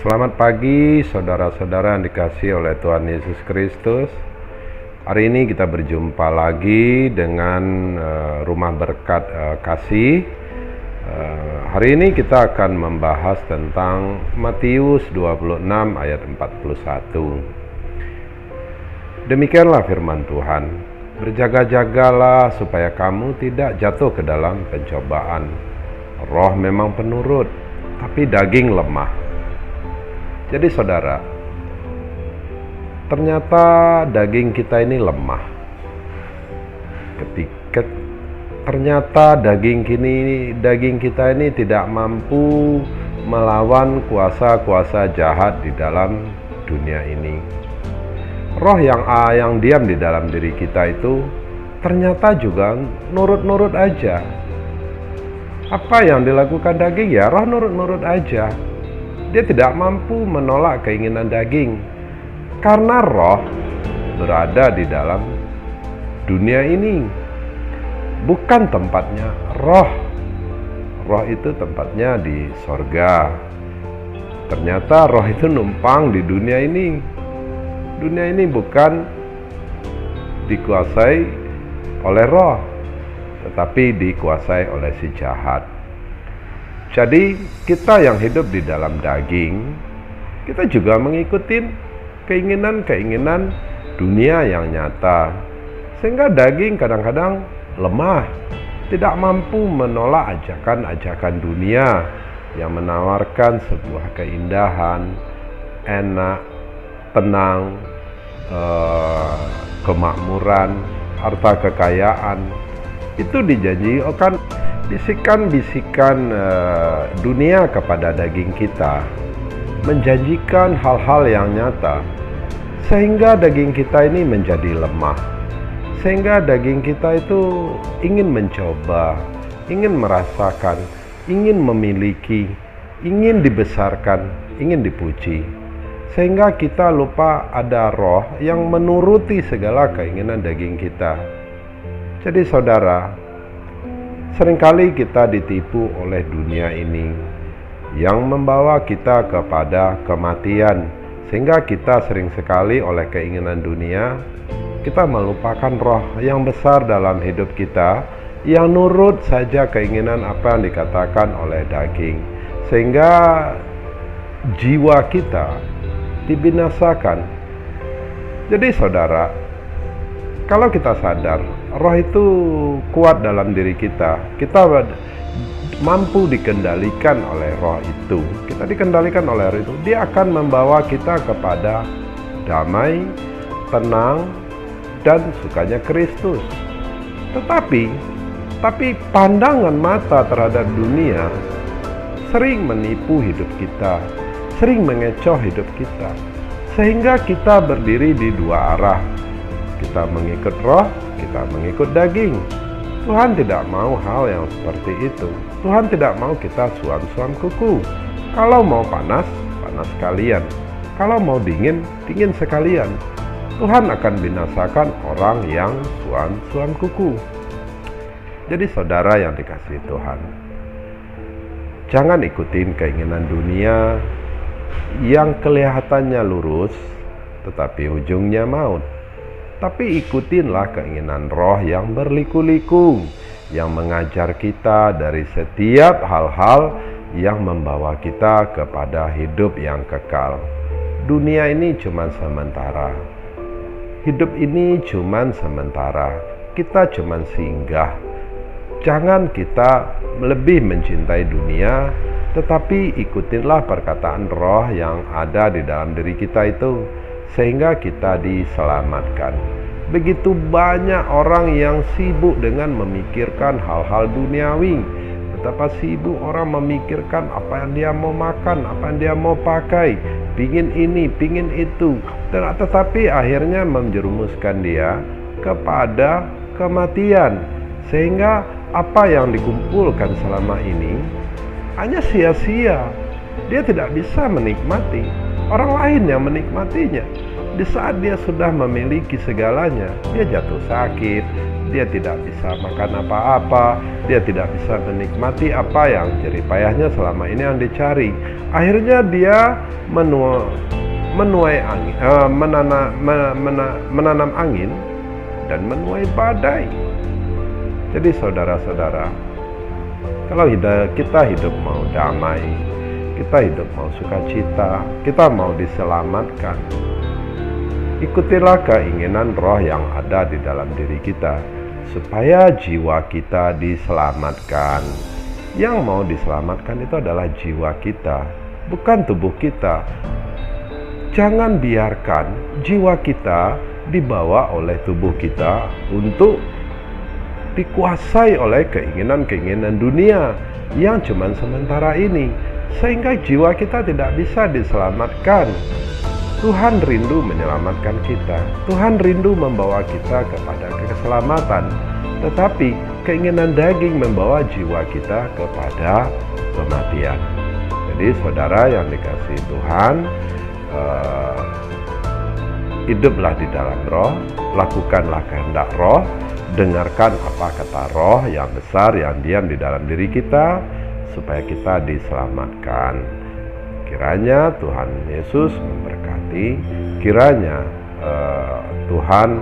Selamat pagi saudara-saudara yang dikasihi oleh Tuhan Yesus Kristus. Hari ini kita berjumpa lagi dengan Rumah Berkat Kasih. Hari ini kita akan membahas tentang Matius 26 ayat 41. Demikianlah firman Tuhan. Berjaga-jagalah supaya kamu tidak jatuh ke dalam pencobaan. Roh memang penurut, tapi daging lemah. Jadi saudara, ternyata daging kita ini lemah. Ternyata daging kita ini tidak mampu melawan kuasa-kuasa jahat di dalam dunia ini. Roh yang diam di dalam diri kita itu ternyata juga nurut-nurut aja. Apa yang dilakukan daging ya roh nurut-nurut aja. Dia tidak mampu menolak keinginan daging karena roh berada di dalam dunia ini. Bukan tempatnya roh. Roh itu tempatnya di sorga. Ternyata roh itu numpang di dunia ini. Dunia ini bukan dikuasai oleh roh, tetapi dikuasai oleh si jahat. Jadi kita yang hidup di dalam daging, kita juga mengikuti keinginan-keinginan dunia yang nyata. Sehingga daging kadang-kadang lemah, tidak mampu menolak ajakan-ajakan dunia yang menawarkan sebuah keindahan, enak, tenang, kemakmuran, harta kekayaan. Itu dijanjikan bisikan-bisikan dunia kepada daging kita, menjanjikan hal-hal yang nyata, sehingga daging kita ini menjadi lemah, sehingga daging kita itu ingin mencoba, ingin merasakan, ingin memiliki, ingin dibesarkan, ingin dipuji, sehingga kita lupa ada roh yang menuruti segala keinginan daging kita. Jadi saudara, seringkali kita ditipu oleh dunia ini yang membawa kita kepada kematian, sehingga kita sering sekali oleh keinginan dunia kita melupakan roh yang besar dalam hidup kita, yang nurut saja keinginan apa yang dikatakan oleh daging, sehingga jiwa kita dibinasakan. Jadi saudara, kalau kita sadar roh itu kuat dalam diri kita mampu dikendalikan oleh roh itu. Kita dikendalikan oleh roh itu, dia akan membawa kita kepada damai, tenang, dan sukanya Kristus. Tetapi pandangan mata terhadap dunia sering menipu hidup kita, sering mengecoh hidup kita, sehingga kita berdiri di dua arah. Kita mengikut roh, kita mengikut daging. Tuhan tidak mau hal yang seperti itu. Tuhan tidak mau kita suam-suam kuku. Kalau mau panas, panas sekalian. Kalau mau dingin, dingin sekalian. Tuhan akan binasakan orang yang suam-suam kuku. Jadi saudara yang dikasihi Tuhan, jangan ikutin keinginan dunia yang kelihatannya lurus, tetapi ujungnya maut. Tapi ikutinlah keinginan roh yang berliku-liku, yang mengajar kita dari setiap hal-hal yang membawa kita kepada hidup yang kekal. Dunia ini cuma sementara. Hidup ini cuma sementara. Kita cuma singgah. Jangan kita lebih mencintai dunia, tetapi ikutinlah perkataan roh yang ada di dalam diri kita itu, sehingga kita diselamatkan. Begitu banyak orang yang sibuk dengan memikirkan hal-hal duniawi. Betapa sibuk orang memikirkan apa yang dia mau makan, apa yang dia mau pakai, pingin ini, pingin itu, tetapi akhirnya menjerumuskan dia kepada kematian, sehingga apa yang dikumpulkan selama ini hanya sia-sia. Dia tidak bisa menikmati, orang lain yang menikmatinya. Di saat dia sudah memiliki segalanya, dia jatuh sakit, dia tidak bisa makan apa-apa, dia tidak bisa menikmati apa yang jerih payahnya selama ini yang dicari. Akhirnya dia menanam angin dan menuai badai. Jadi saudara-saudara, kalau kita hidup mau damai, kita hidup mau sukacita, kita mau diselamatkan, ikutilah keinginan roh yang ada di dalam diri kita, supaya jiwa kita diselamatkan. Yang mau diselamatkan itu adalah jiwa kita, bukan tubuh kita. Jangan biarkan jiwa kita dibawa oleh tubuh kita untuk dikuasai oleh keinginan-keinginan dunia yang cuma sementara ini, sehingga jiwa kita tidak bisa diselamatkan. Tuhan rindu menyelamatkan kita, Tuhan rindu membawa kita kepada keselamatan, tetapi keinginan daging membawa jiwa kita kepada kematian. Jadi saudara yang dikasihi Tuhan, hiduplah di dalam roh, lakukanlah kehendak roh, dengarkan apa kata roh yang besar yang diam di dalam diri kita, supaya kita diselamatkan. Kiranya Tuhan Yesus memberkati, kiranya Tuhan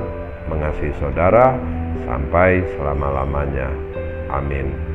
mengasihi saudara sampai selama-lamanya. Amin.